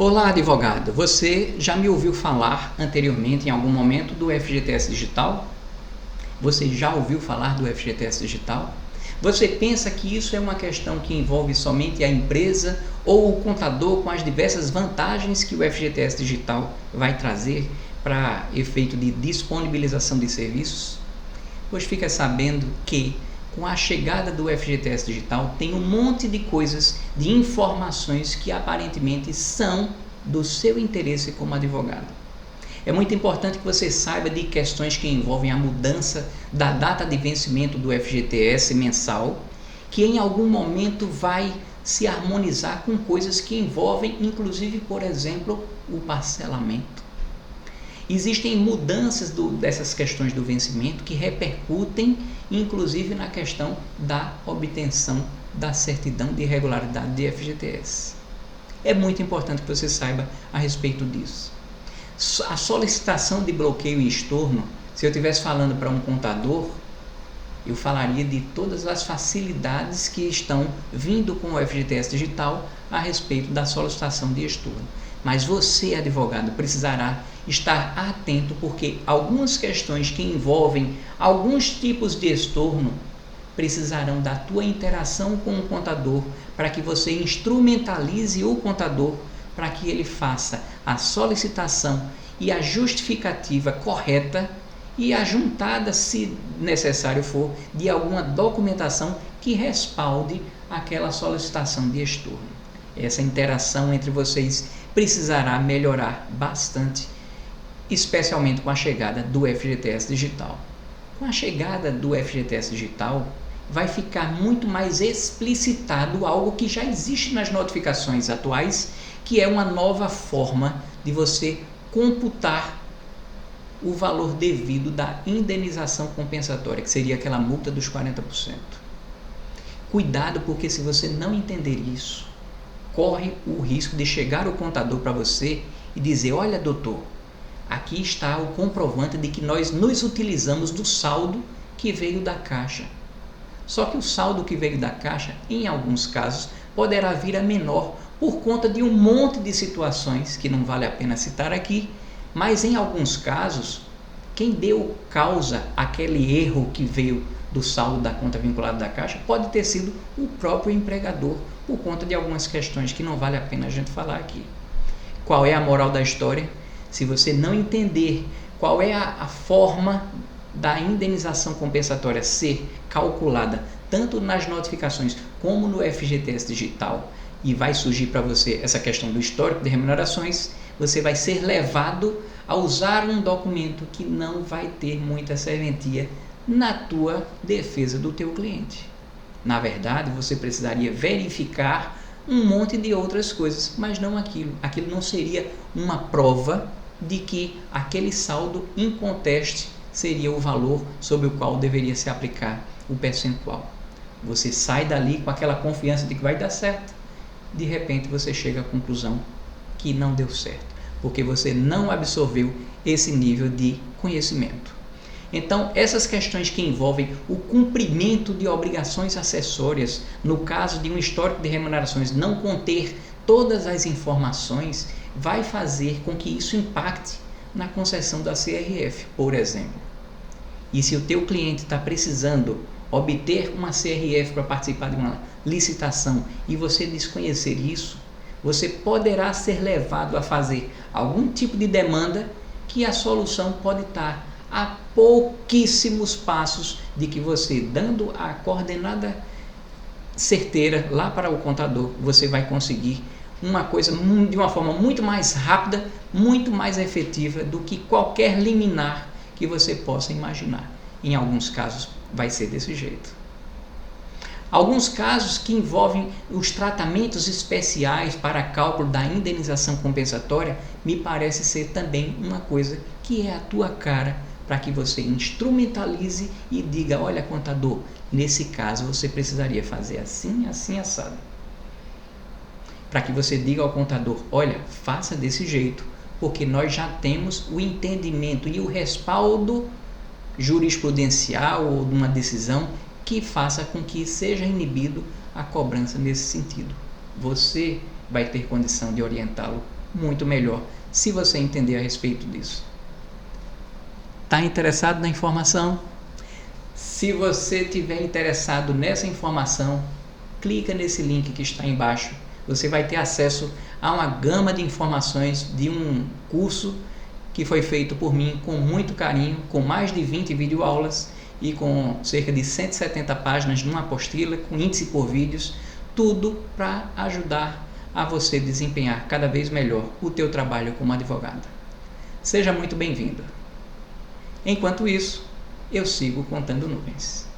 Olá, advogado. Você já me ouviu falar anteriormente em algum momento do FGTS Digital? Você já ouviu falar do FGTS Digital? Você pensa que isso é uma questão que envolve somente a empresa ou o contador com as diversas vantagens que o FGTS Digital vai trazer para efeito de disponibilização de serviços? Pois fica sabendo que com a chegada do FGTS Digital tem um monte de coisas, de informações que aparentemente são do seu interesse como advogado. É muito importante que você saiba de questões que envolvem a mudança da data de vencimento do FGTS mensal, que em algum momento vai se harmonizar com coisas que envolvem, inclusive, por exemplo, o parcelamento. Existem mudanças dessas questões do vencimento que repercutem, inclusive, na questão da obtenção da certidão de regularidade de FGTS. É muito importante que você saiba a respeito disso. A solicitação de bloqueio e estorno, se eu estivesse falando para um contador, eu falaria de todas as facilidades que estão vindo com o FGTS Digital a respeito da solicitação de estorno. Mas você, advogado, precisará estar atento porque algumas questões que envolvem alguns tipos de estorno precisarão da tua interação com o contador para que você instrumentalize o contador para que ele faça a solicitação e a justificativa correta e a juntada, se necessário for, de alguma documentação que respalde aquela solicitação de estorno. Essa interação entre vocês precisará melhorar bastante, especialmente com a chegada do FGTS Digital. Com a chegada do FGTS Digital, vai ficar muito mais explicitado algo que já existe nas notificações atuais, que é uma nova forma de você computar o valor devido da indenização compensatória, que seria aquela multa dos 40%. Cuidado, porque se você não entender isso, corre o risco de chegar o contador para você e dizer: olha, doutor, aqui está o comprovante de que nós nos utilizamos do saldo que veio da Caixa. Só que o saldo que veio da Caixa, em alguns casos, poderá vir a menor por conta de um monte de situações que não vale a pena citar aqui, mas em alguns casos, quem deu causa àquele erro que veio do saldo da conta vinculada da Caixa pode ter sido o próprio empregador, por conta de algumas questões que não vale a pena a gente falar aqui. Qual é a moral da história? Se você não entender qual é a forma da indenização compensatória ser calculada tanto nas notificações como no FGTS Digital, e vai surgir para você essa questão do histórico de remunerações, você vai ser levado a usar um documento que não vai ter muita serventia na tua defesa do teu cliente. Na verdade, você precisaria verificar um monte de outras coisas, mas não aquilo. Aquilo não seria uma prova de que aquele saldo inconteste seria o valor sobre o qual deveria se aplicar o percentual. Você sai dali com aquela confiança de que vai dar certo. De repente você chega à conclusão que não deu certo, porque você não absorveu esse nível de conhecimento. Então, essas questões que envolvem o cumprimento de obrigações acessórias, no caso de um histórico de remunerações não conter todas as informações, vai fazer com que isso impacte na concessão da CRF, por exemplo. E se o teu cliente está precisando obter uma CRF para participar de uma licitação e você desconhecer isso, você poderá ser levado a fazer algum tipo de demanda que a solução pode estar a pouquíssimos passos de que você, dando a coordenada certeira lá para o contador, você vai conseguir uma coisa de uma forma muito mais rápida, muito mais efetiva do que qualquer liminar que você possa imaginar. Em alguns casos vai ser desse jeito. Alguns casos que envolvem os tratamentos especiais para cálculo da indenização compensatória me parece ser também uma coisa que é a tua cara, para que você instrumentalize e diga: olha, contador, nesse caso você precisaria fazer assim, assim, assado. Para que você diga ao contador: olha, faça desse jeito, porque nós já temos o entendimento e o respaldo jurisprudencial ou de uma decisão que faça com que seja inibido a cobrança nesse sentido. Você vai ter condição de orientá-lo muito melhor se você entender a respeito disso. Está interessado na informação? Se você estiver interessado nessa informação, clica nesse link que está embaixo. Você vai ter acesso a uma gama de informações de um curso que foi feito por mim com muito carinho, com mais de 20 videoaulas e com cerca de 170 páginas numa apostila, com índice por vídeos, tudo para ajudar a você desempenhar cada vez melhor o teu trabalho como advogado. Seja muito bem-vindo. Enquanto isso, eu sigo contando nuvens.